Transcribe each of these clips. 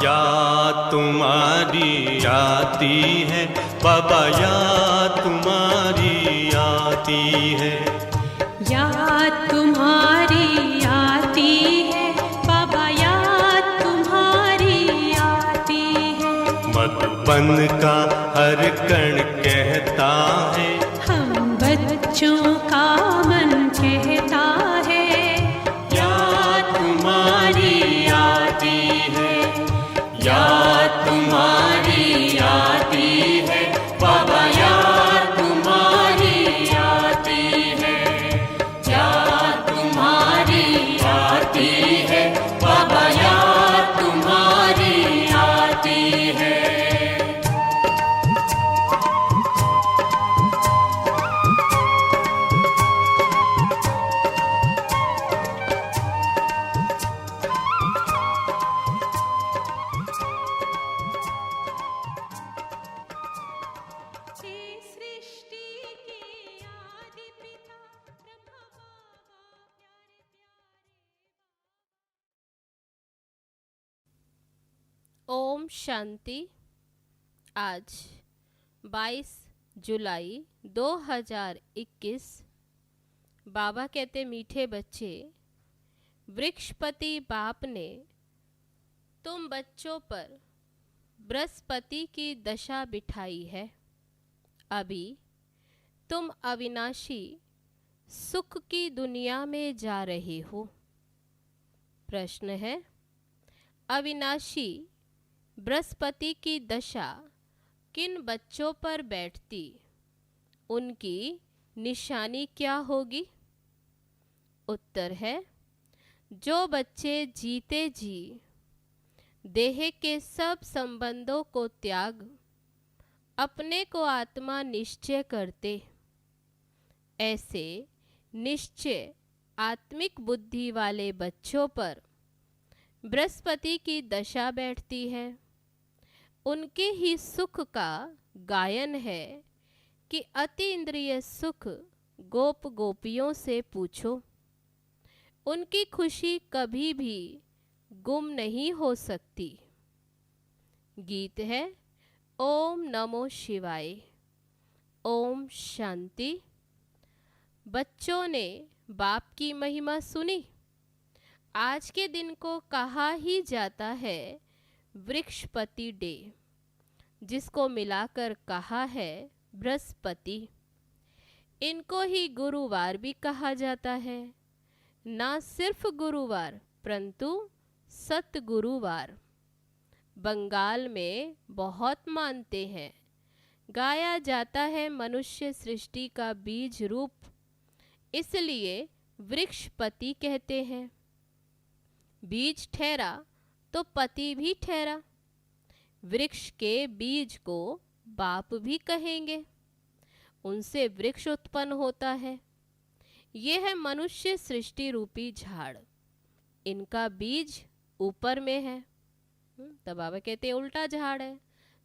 याद तुम्हारी आती है बाबा, याद तुम्हारी आती है। याद तुम्हारी आती है बाबा, याद तुम्हारी आती है। मधुबन का हर कण कहता है, हम बच्चों का मन कहता है, याद तुम्हारी आती है। याद तुम्हारी आती है बाबा, याद तुम्हारी आती है। याद तुम्हारी आती है बाबा, याद तुम्हारी आती है। हे सृष्टि के आदि पिता ब्रह्मा बाबा प्यारे प्यारे। ओम शांति। आज 22 जुलाई 2021। बाबा कहते, मीठे बच्चे, वृक्षपति बाप ने तुम बच्चों पर बृहस्पति की दशा बिठाई है। अभी तुम अविनाशी सुख की दुनिया में जा रहे हो। प्रश्न है, अविनाशी बृहस्पति की दशा किन बच्चों पर बैठती, उनकी निशानी क्या होगी? उत्तर है, जो बच्चे जीते जी देह के सब संबंधों को त्याग अपने को आत्मा निश्चय करते, ऐसे निश्चय आत्मिक बुद्धि वाले बच्चों पर बृहस्पति की दशा बैठती है। उनके ही सुख का गायन है कि अति इंद्रिय सुख गोप गोपियों से पूछो, उनकी खुशी कभी भी गुम नहीं हो सकती। गीत है ओम नमो शिवाय। ओम शांति। बच्चों ने बाप की महिमा सुनी। आज के दिन को कहा ही जाता है वृक्षपति डे, जिसको मिलाकर कहा है बृहस्पति। इनको ही गुरुवार भी कहा जाता है। ना सिर्फ गुरुवार परंतु सतगुरुवार। बंगाल में बहुत मानते हैं। गाया जाता है मनुष्य सृष्टि का बीज रूप, इसलिए वृक्षपति कहते हैं। बीज ठहरा तो पति भी ठहरा। वृक्ष के बीज को बाप भी कहेंगे। उनसे वृक्ष उत्पन्न होता है। यह है मनुष्य सृष्टि रूपी झाड़। इनका बीज ऊपर में है। तब बाबा कहते उल्टा झाड़ है।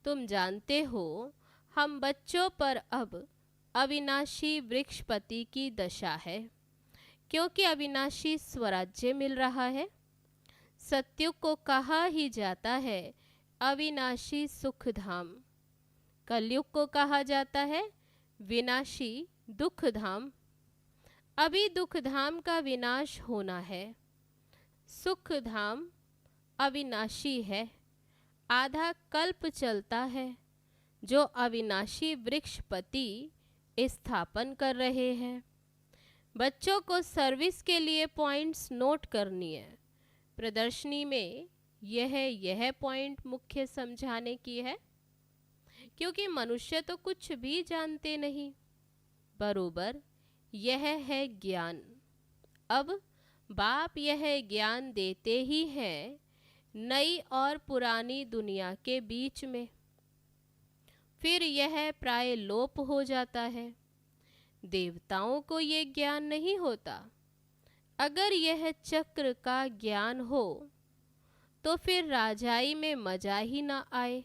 तुम जानते हो, हम बच्चों पर अब अविनाशी वृक्षपति की दशा है, क्योंकि अविनाशी स्वराज्य मिल रहा है। सत्युग को कहा ही जाता है अविनाशी सुख धाम। कलयुग को कहा जाता है विनाशी दुख धाम। अभी दुख धाम का विनाश होना है। सुख धाम अविनाशी है। आधा कल्प चलता है जो अविनाशी वृक्षपति स्थापन कर रहे हैं। बच्चों को सर्विस के लिए पॉइंट्स नोट करनी है। प्रदर्शनी में यह पॉइंट मुख्य समझाने की है, क्योंकि मनुष्य तो कुछ भी जानते नहीं। बरोबर यह है ज्ञान। अब बाप यह ज्ञान देते ही हैं नई और पुरानी दुनिया के बीच में। फिर यह प्राय लोप हो जाता है। देवताओं को ये ज्ञान नहीं होता। अगर यह चक्र का ज्ञान हो तो फिर राजाई में मजा ही ना आए।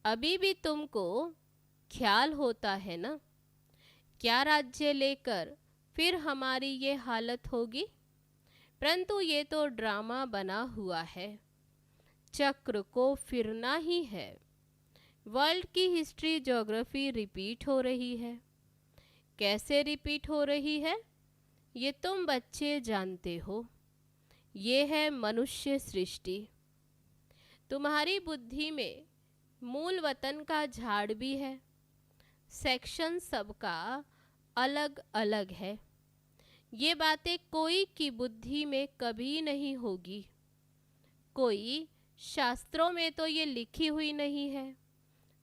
अभी भी तुमको ख्याल होता है ना, क्या राज्य लेकर फिर हमारी ये हालत होगी। परंतु ये तो ड्रामा बना हुआ है। चक्र को फिरना ही है। वर्ल्ड की हिस्ट्री ज्योग्राफी रिपीट हो रही है। कैसे रिपीट हो रही है ये तुम बच्चे जानते हो। ये है मनुष्य सृष्टि। तुम्हारी बुद्धि में मूल वतन का झाड़ भी है। सेक्शन सबका अलग अलग है। ये बातें कोई की बुद्धि में कभी नहीं होगी। कोई शास्त्रों में तो ये लिखी हुई नहीं है।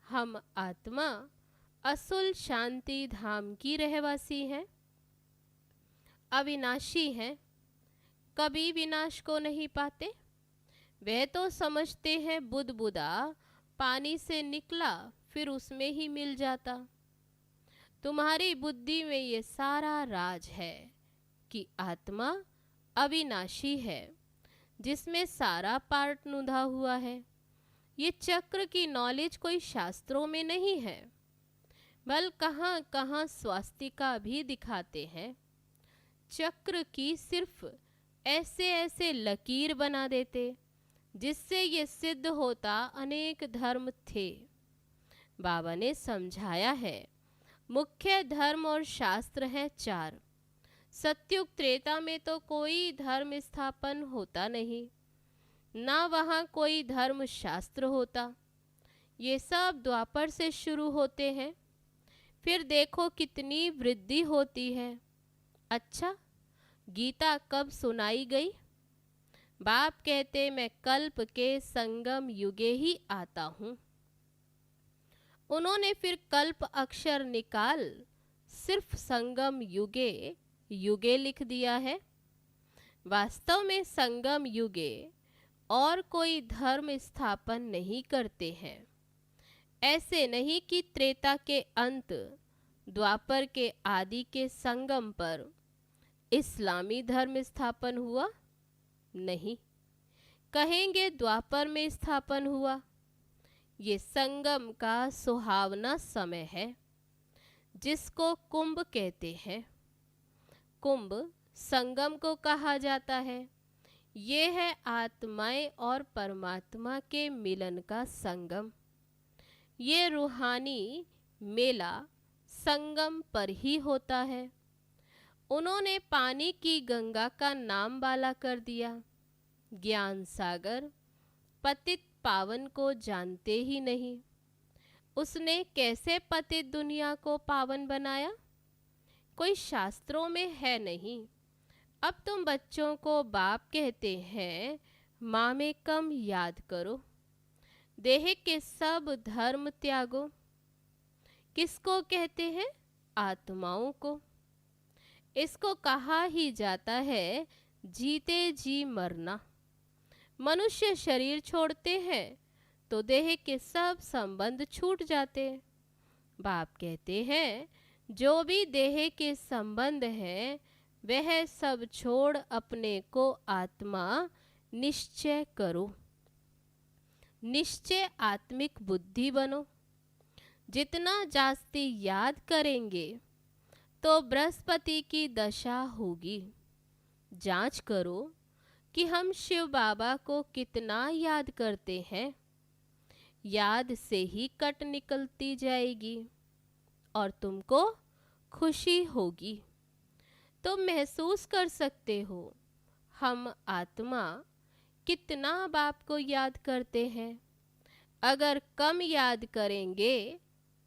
हम आत्मा असुल शांति धाम की रहवासी हैं, अविनाशी हैं, कभी विनाश को नहीं पाते। वह तो समझते हैं बुदबुदा पानी से निकला फिर उसमें ही मिल जाता। तुम्हारी बुद्धि में ये सारा राज है कि आत्मा अविनाशी है, जिसमें सारा पार्ट नुधा हुआ है। ये चक्र की नॉलेज कोई शास्त्रों में नहीं है, बल कहाँ कहाँ स्वास्तिका भी दिखाते हैं। चक्र की सिर्फ ऐसे ऐसे लकीर बना देते जिससे ये सिद्ध होता अनेक धर्म थे। बाबा ने समझाया है मुख्य धर्म और शास्त्र हैं 4। सत्युग त्रेता में तो कोई धर्म स्थापन होता नहीं, ना वहाँ कोई धर्म शास्त्र होता। ये सब द्वापर से शुरू होते हैं। फिर देखो कितनी वृद्धि होती है। अच्छा, गीता कब सुनाई गई? बाप कहते मैं कल्प के संगम युगे ही आता हूँ। उन्होंने फिर कल्प अक्षर निकाल सिर्फ संगम युगे युगे लिख दिया है। वास्तव में संगम युगे और कोई धर्म स्थापन नहीं करते हैं। ऐसे नहीं कि त्रेता के अंत द्वापर के आदि के संगम पर इस्लामी धर्म स्थापन हुआ, नहीं। कहेंगे द्वापर में स्थापन हुआ। ये संगम का सुहावना समय है जिसको कुंभ कहते हैं। कुंभ संगम को कहा जाता है। ये है आत्माएं और परमात्मा के मिलन का संगम। ये रूहानी मेला संगम पर ही होता है। उन्होंने पानी की गंगा का नाम बाला कर दिया। ज्ञान सागर पतित पावन को जानते ही नहीं। उसने कैसे पतित दुनिया को पावन बनाया? कोई शास्त्रों में है नहीं। अब तुम बच्चों को बाप कहते हैं माँ में कम याद करो, देह के सब धर्म त्यागो। किसको कहते हैं? आत्माओं को। इसको कहा ही जाता है जीते जी मरना। मनुष्य शरीर छोड़ते हैं तो देह के सब संबंध छूट जाते। बाप कहते हैं जो भी देह के संबंध हैं वह सब छोड़ अपने को आत्मा निश्चय करो। निश्चय आत्मिक बुद्धि बनो। जितना जास्ती याद करेंगे तो बृहस्पति की दशा होगी। जांच करो कि हम शिव बाबा को कितना याद करते हैं। याद से ही कट निकलती जाएगी और तुमको खुशी होगी। तुम महसूस कर सकते हो हम आत्मा कितना बाप को याद करते हैं। अगर कम याद करेंगे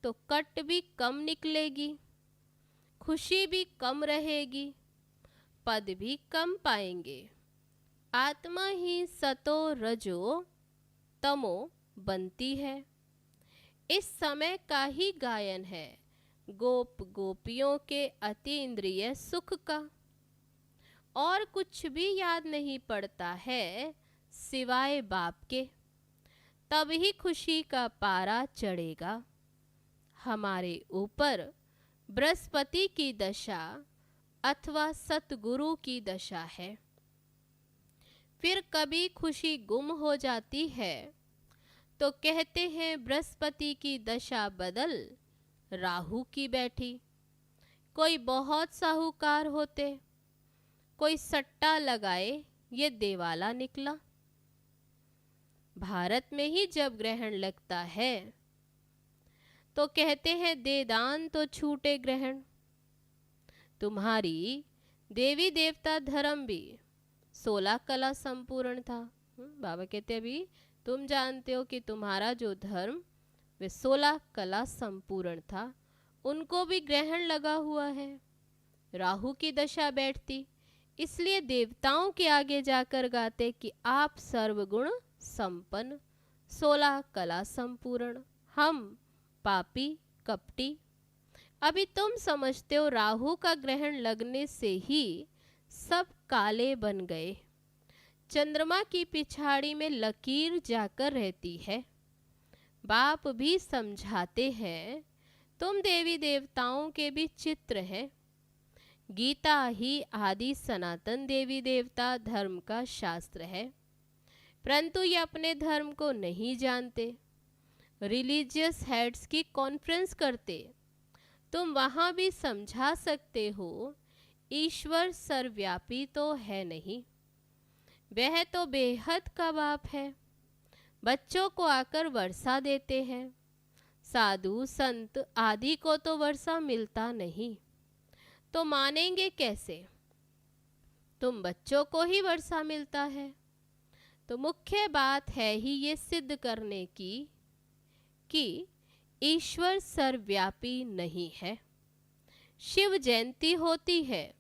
तो कट भी कम निकलेगी, खुशी भी कम रहेगी, पद भी कम पाएंगे। आत्मा ही सतो रजो तमो बनती है। इस समय का ही गायन है गोप गोपियों के अतीन्द्रिय सुख का। और कुछ भी याद नहीं पड़ता है सिवाय बाप के। तब ही खुशी का पारा चढ़ेगा। हमारे ऊपर बृहस्पति की दशा अथवा सतगुरु की दशा है। फिर कभी खुशी गुम हो जाती है तो कहते हैं बृहस्पति की दशा बदल राहु की बैठी। कोई बहुत साहूकार होते, कोई सट्टा लगाए ये देवाला निकला। भारत में ही जब ग्रहण लगता है तो कहते हैं दे दान तो छूटे ग्रहण। तुम्हारी देवी देवता धर्म भी 16 कला संपूर्ण था। बाबा कहते अभी तुम जानते हो कि तुम्हारा जो धर्म वे 16 कला संपूर्ण था, उनको भी ग्रहण लगा हुआ है। राहु की दशा बैठती, इसलिए देवताओं के आगे जाकर गाते कि आप सर्वगुण संपन्न, 16 कला संपूर्ण, हम पापी कपटी। अभी तुम समझते हो राहु का ग्रहण लगने से ही सब काले बन गए। चंद्रमा की पिछाड़ी में लकीर जाकर रहती है। बाप भी समझाते हैं तुम देवी देवताओं के भी चित्र है। गीता ही आदि सनातन देवी देवता धर्म का शास्त्र है, परंतु ये अपने धर्म को नहीं जानते। रिलीजियस हेड्स की कॉन्फ्रेंस करते, तुम वहाँ भी समझा सकते हो ईश्वर सर्वव्यापी तो है नहीं, वह तो बेहद का बाप है। बच्चों को आकर वर्षा देते हैं, साधु संत आदि को तो वर्षा मिलता नहीं, तो मानेंगे कैसे? तुम बच्चों को ही वर्षा मिलता है। तो मुख्य बात है ही ये सिद्ध करने की कि ईश्वर सर्वव्यापी नहीं है। शिव जयंती होती है,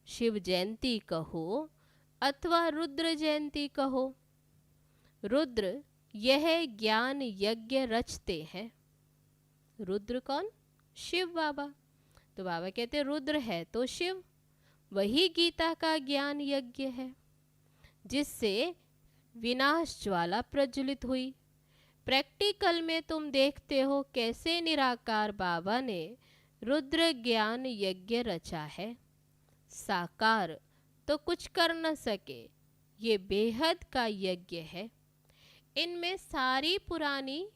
शिव जयंती कहो अथवा रुद्र जयंती कहो। रुद्र यह ज्ञान यज्ञ रचते हैं। रुद्र कौन? शिव बाबा। तो बाबा कहते रुद्र है तो शिव, वही गीता का ज्ञान यज्ञ है जिससे विनाश ज्वाला प्रज्वलित हुई। प्रैक्टिकल में तुम देखते हो कैसे निराकार बाबा ने रुद्र ज्ञान यज्ञ रचा है। साकार तो कुछ कर न सके, ये बेहद का यज्ञ है। इनमें सारी पुरानी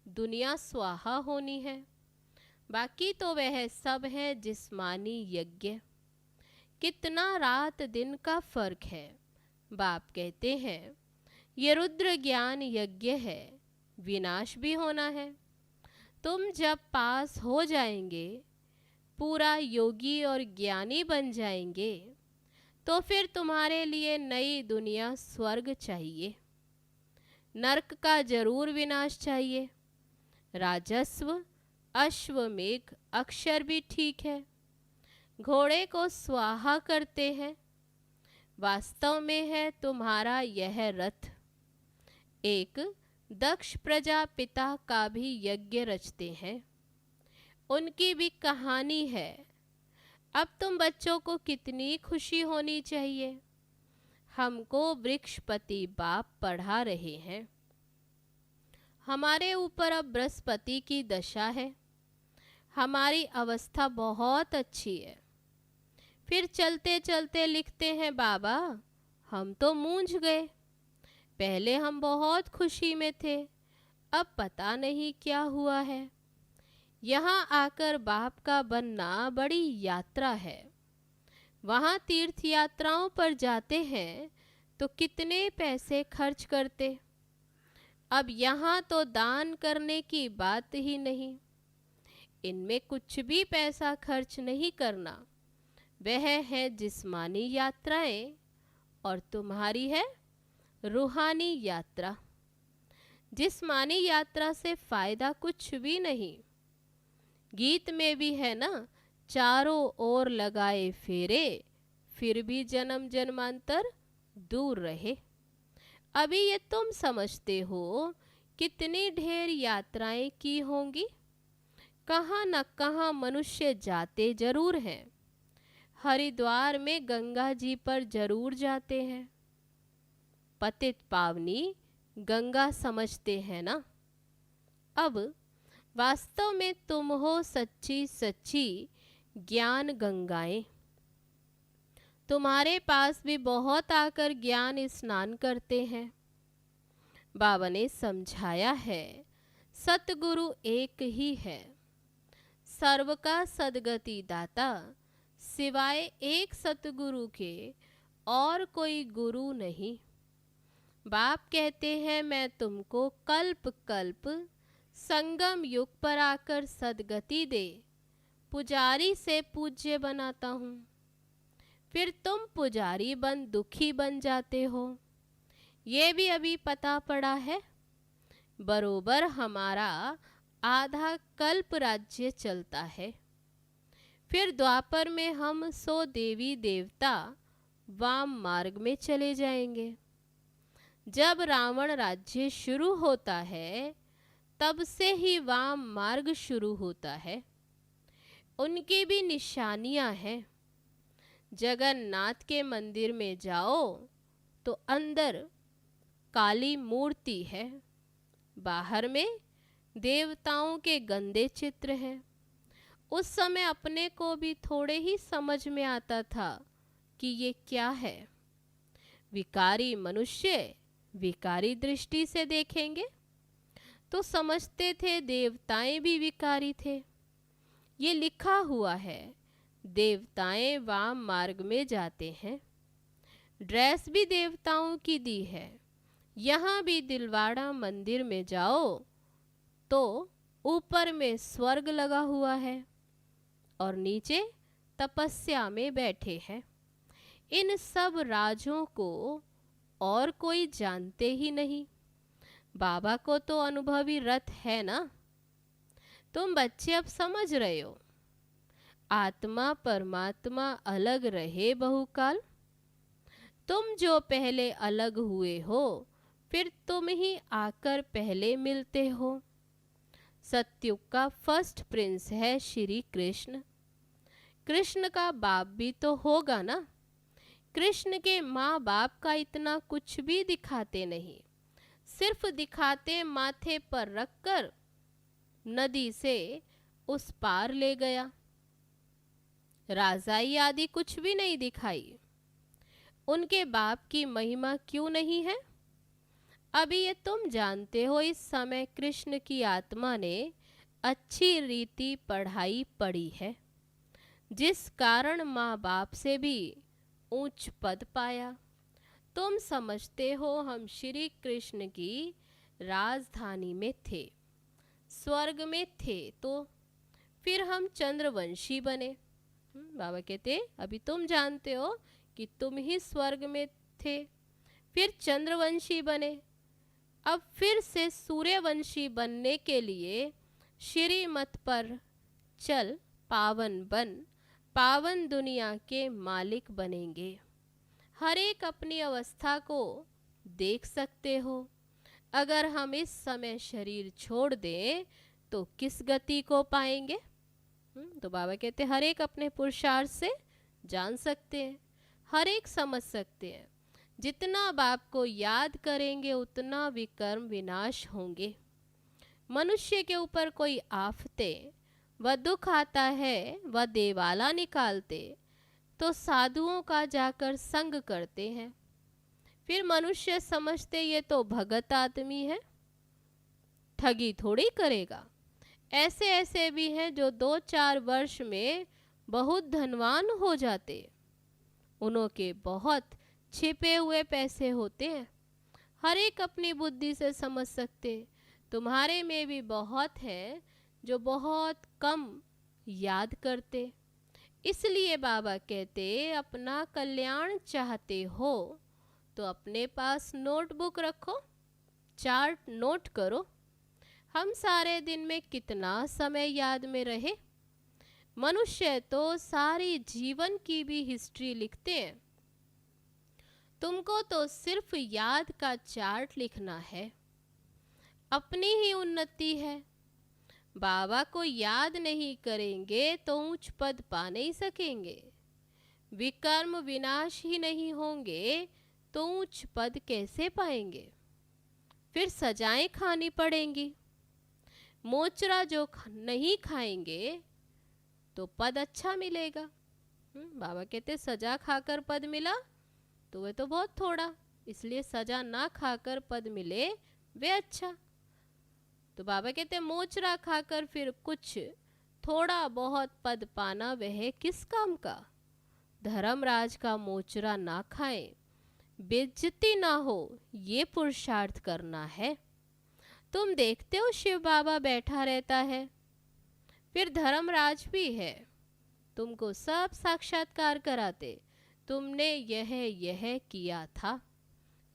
दुनिया स्वाहा होनी है, बाकी तो वह सब है जिस्मानी यज्ञ। कितना रात दिन का फर्क है। बाप कहते हैं ये रुद्र ज्ञान यज्ञ है, विनाश भी होना है। तुम जब पास हो जाएंगे, पूरा योगी और ज्ञानी बन जाएंगे, तो फिर तुम्हारे लिए नई दुनिया स्वर्ग चाहिए। नरक का जरूर विनाश चाहिए। राजस्व अश्वमेघ अक्षर भी ठीक है, घोड़े को स्वाहा करते हैं। वास्तव में है तुम्हारा यह रथ। एक दक्ष प्रजापिता का भी यज्ञ रचते हैं, उनकी भी कहानी है। अब तुम बच्चों को कितनी खुशी होनी चाहिए। हमको वृक्षपति बाप पढ़ा रहे हैं। हमारे ऊपर अब बृहस्पति की दशा है, हमारी अवस्था बहुत अच्छी है। फिर चलते चलते लिखते हैं बाबा हम तो मूंझ गए। पहले हम बहुत खुशी में थे, अब पता नहीं क्या हुआ है। यहाँ आकर बाप का बनना बड़ी यात्रा है। वहाँ तीर्थ यात्राओं पर जाते हैं तो कितने पैसे खर्च करते। अब यहाँ तो दान करने की बात ही नहीं। इनमें कुछ भी पैसा खर्च नहीं करना। वह है जिस्मानी यात्राएं और तुम्हारी है रूहानी यात्रा। जिस्मानी यात्रा से फायदा कुछ भी नहीं। गीत में भी है ना, चारों ओर लगाए फेरे, फिर भी जन्म जन्मांतर दूर रहे। अभी ये तुम समझते हो कितनी ढेर यात्राएं की होंगी। कहाँ न कहाँ मनुष्य जाते जरूर हैं। हरिद्वार में गंगा जी पर जरूर जाते हैं। पतित पावनी गंगा समझते हैं ना। अब वास्तव में तुम हो सच्ची सच्ची ज्ञान गंगाएं। तुम्हारे पास भी बहुत आकर ज्ञान स्नान करते हैं। बाबा ने समझाया है सतगुरु एक ही है, सर्व का सदगति दाता, सिवाय एक सतगुरु के और कोई गुरु नहीं। बाप कहते हैं मैं तुमको कल्प कल्प संगम युग पर आकर सदगति दे पुजारी से पूज्य बनाता हूँ। फिर तुम पुजारी बन दुखी बन जाते हो। ये भी अभी पता पड़ा है। बरोबर हमारा आधा कल्प राज्य चलता है। फिर द्वापर में हम 100 देवी देवता वाम मार्ग में चले जाएंगे। जब रावण राज्य शुरू होता है तब से ही वाम मार्ग शुरू होता है। उनकी भी निशानियां हैं। जगन्नाथ के मंदिर में जाओ तो अंदर काली मूर्ति है, बाहर में देवताओं के गंदे चित्र हैं। उस समय अपने को भी थोड़े ही समझ में आता था कि ये क्या है। विकारी मनुष्य विकारी दृष्टि से देखेंगे तो समझते थे देवताएं भी विकारी थे। ये लिखा हुआ है, देवताएं वाम मार्ग में जाते हैं। ड्रेस भी देवताओं की दी है। यहाँ भी दिलवाड़ा मंदिर में जाओ तो ऊपर में स्वर्ग लगा हुआ है और नीचे तपस्या में बैठे हैं। इन सब राजों को और कोई जानते ही नहीं। बाबा को तो अनुभवी रथ है ना। तुम बच्चे अब समझ रहे हो, आत्मा परमात्मा अलग रहे बहुकाल। तुम जो पहले अलग हुए हो फिर तुम ही आकर पहले मिलते हो। सत्युग का फर्स्ट प्रिंस है श्री कृष्ण। कृष्ण का बाप भी तो होगा ना। कृष्ण के माँ बाप का इतना कुछ भी दिखाते नहीं, सिर्फ दिखाते माथे पर रखकर नदी से उस पार ले गया। राजाई आदि कुछ भी नहीं दिखाई। उनके बाप की महिमा क्यों नहीं है? अभी ये तुम जानते हो। इस समय कृष्ण की आत्मा ने अच्छी रीति पढ़ाई पढ़ी है, जिस कारण माँ बाप से भी ऊंच पद पाया। तुम समझते हो हम श्री कृष्ण की राजधानी में थे, स्वर्ग में थे, तो फिर हम चंद्रवंशी बने। बाबा कहते अभी तुम जानते हो कि तुम ही स्वर्ग में थे, फिर चंद्रवंशी बने। अब फिर से सूर्यवंशी बनने के लिए श्रीमत पर चल पावन बन पावन दुनिया के मालिक बनेंगे। हर एक अपनी अवस्था को देख सकते हो। अगर हम इस समय शरीर छोड़ दें तो किस गति को पाएंगे? तो बाबा कहते हर एक अपने पुरुषार्थ से जान सकते हैं, हर एक समझ सकते हैं। जितना बाप को याद करेंगे उतना विकर्म विनाश होंगे। मनुष्य के ऊपर कोई आफते व दुख आता है वह देवाला निकालते तो साधुओं का जाकर संग करते हैं। फिर मनुष्य समझते ये तो भगत आदमी है, ठगी थोड़ी करेगा। ऐसे ऐसे भी हैं जो 2-4 वर्ष में बहुत धनवान हो जाते। उनके बहुत छिपे हुए पैसे होते हैं। हर एक अपनी बुद्धि से समझ सकते। तुम्हारे में भी बहुत है जो बहुत कम याद करते। इसलिए बाबा कहते अपना कल्याण चाहते हो तो अपने पास नोटबुक रखो, चार्ट नोट करो। हम सारे दिन में कितना समय याद में रहे? मनुष्य तो सारी जीवन की भी हिस्ट्री लिखते हैं। तुमको तो सिर्फ याद का चार्ट लिखना है। अपनी ही उन्नति है। बाबा को याद नहीं करेंगे तो ऊंच पद पा नहीं सकेंगे। विकर्म विनाश ही नहीं होंगे तो ऊंच पद कैसे पाएंगे? फिर सजाएं खानी पड़ेंगी। मोचरा जो नहीं खाएंगे तो पद अच्छा मिलेगा। बाबा कहते सजा खाकर पद मिला तो वह तो बहुत थोड़ा, इसलिए सजा ना खाकर पद मिले वे अच्छा। तो बाबा कहते मोचरा खाकर फिर कुछ थोड़ा बहुत पद पाना वह किस काम का? धर्मराज का मोचरा ना खाएं बेइज्जती ना हो ये पुरुषार्थ करना है। तुम देखते हो शिव बाबा बैठा रहता है, फिर धर्मराज भी है, तुमको सब साक्षात्कार कराते, तुमने यह किया था,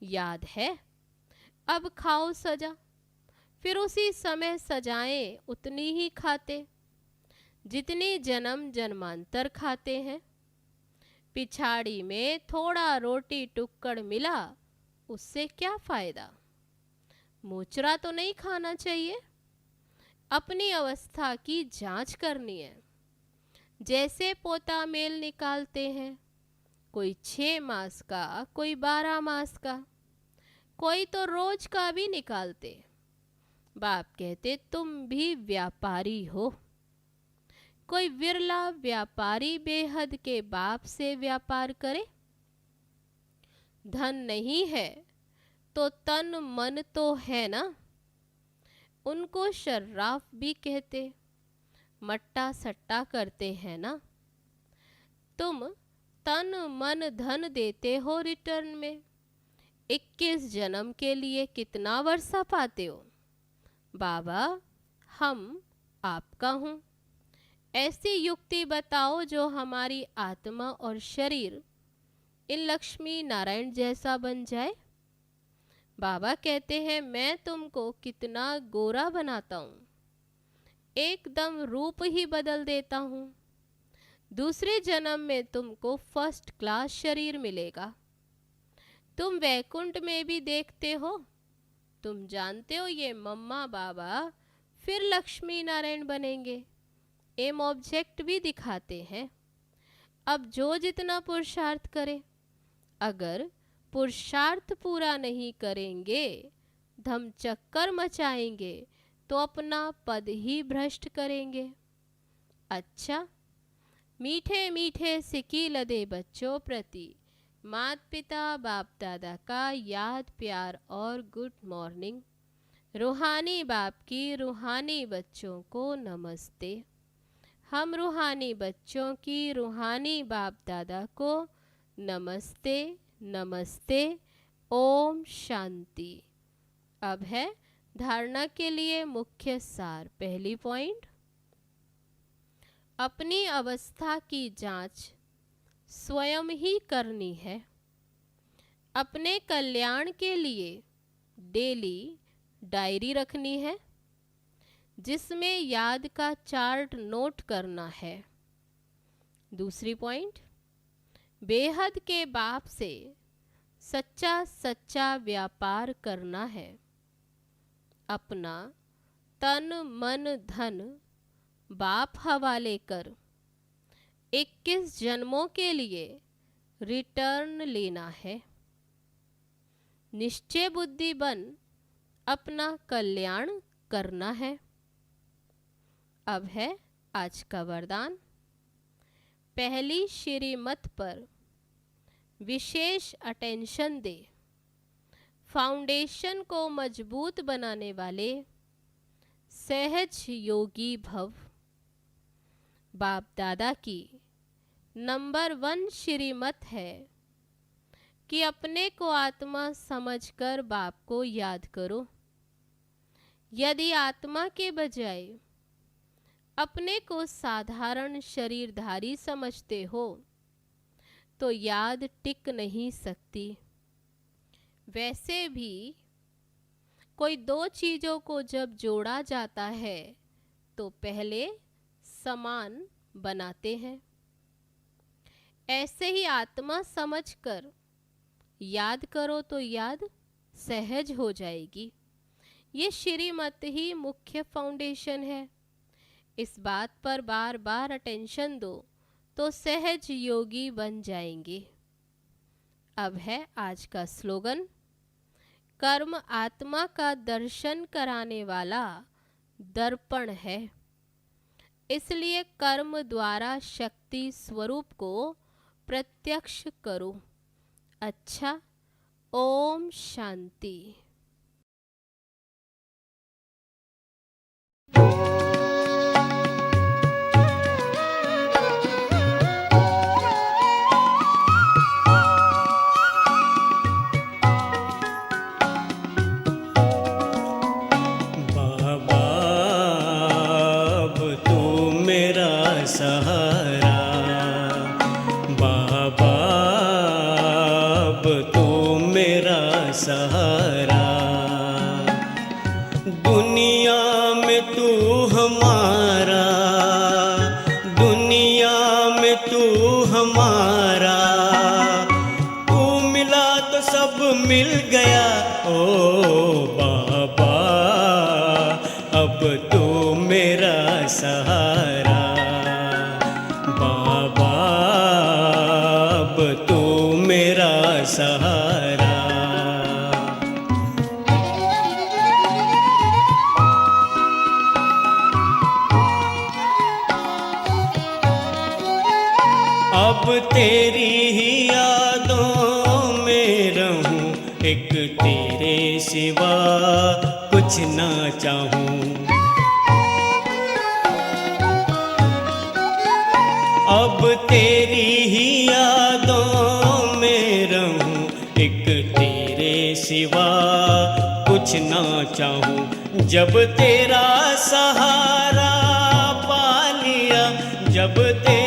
याद है? अब खाओ सजा। फिर उसी समय सजाएं उतनी ही खाते जितनी जन्म जन्मांतर खाते हैं। पिछाड़ी में थोड़ा रोटी टुक्कड़ मिला, उससे क्या फायदा? मोचरा तो नहीं खाना चाहिए। अपनी अवस्था की जांच करनी है। जैसे पोता मेल निकालते हैं, कोई 6 मास का, कोई 12 मास का, कोई तो रोज का भी निकालते। बाप कहते तुम भी व्यापारी हो। कोई विरला व्यापारी बेहद के बाप से व्यापार करे। धन नहीं है तो तन मन तो है ना। उनको शर्राफ भी कहते, मट्टा सट्टा करते हैं ना। तुम तन मन धन देते हो रिटर्न में। 21 जन्म के लिए कितना वर्षा पाते हो? बाबा हम आपका हूँ। ऐसी युक्ति बताओ जो हमारी आत्मा और शरीर इन लक्ष्मी नारायण जैसा बन जाए। बाबा कहते हैं मैं तुमको कितना गोरा बनाता हूँ, एकदम रूप ही बदल देता हूँ। दूसरे जन्म में तुमको फर्स्ट क्लास शरीर मिलेगा। तुम वैकुंठ में भी देखते हो। तुम जानते हो ये मम्मा बाबा फिर लक्ष्मी नारायण बनेंगे। एम ऑब्जेक्ट भी दिखाते हैं। अब जो जितना पुरुषार्थ करे, अगर पुरुषार्थ पूरा नहीं करेंगे, धम चक्कर मचाएंगे तो अपना पद ही भ्रष्ट करेंगे। अच्छा, मीठे मीठे सिकी लदे बच्चों प्रति माता पिता बाप दादा का याद प्यार और गुड मॉर्निंग। रूहानी बाप की रूहानी बच्चों को नमस्ते। हम रूहानी बच्चों की रूहानी बाप दादा को नमस्ते नमस्ते। ओम शांति। अब है धारणा के लिए मुख्य सार। पहली पॉइंट, अपनी अवस्था की जांच स्वयं ही करनी है। अपने कल्याण के लिए डेली डायरी रखनी है, जिसमें याद का चार्ट नोट करना है। दूसरी पॉइंट, बेहद के बाप से सच्चा सच्चा व्यापार करना है। अपना तन मन धन बाप हवाले कर 21 जन्मों के लिए रिटर्न लेना है। निश्चय बुद्धि बन अपना कल्याण करना है। अब है आज का वरदान। पहली श्रीमत पर विशेष अटेंशन दे। फाउंडेशन को मजबूत बनाने वाले सहज योगी भव। बाप दादा की नंबर 1 श्रीमत है कि अपने को आत्मा समझकर बाप को याद करो। यदि आत्मा के बजाय अपने को साधारण शरीरधारी समझते हो तो याद टिक नहीं सकती। वैसे भी कोई 2 चीजों को जब जोड़ा जाता है तो पहले समान बनाते हैं। ऐसे ही आत्मा समझकर याद करो तो याद सहज हो जाएगी। ये श्रीमत ही मुख्य फाउंडेशन है। इस बात पर बार बार अटेंशन दो तो सहज योगी बन जाएंगे। अब है आज का स्लोगन। कर्म आत्मा का दर्शन कराने वाला दर्पण है, इसलिए कर्म द्वारा शक्ति स्वरूप को प्रत्यक्ष करो। अच्छा, ओम शांति। सहारा। दुनिया में तू हमारा, दुनिया में तू हमारा, तू मिला तो सब मिल गया। ओ बाबा अब तू मेरा सहारा, बाबा अब तू मेरा सहारा। अब तेरी ही यादों में रहूं, एक तेरे सिवा कुछ ना चाहूं। अब तेरी ही यादों में रहूं, एक तेरे सिवा कुछ ना चाहूं। जब तेरा सहारा पा लिया, जब तेरा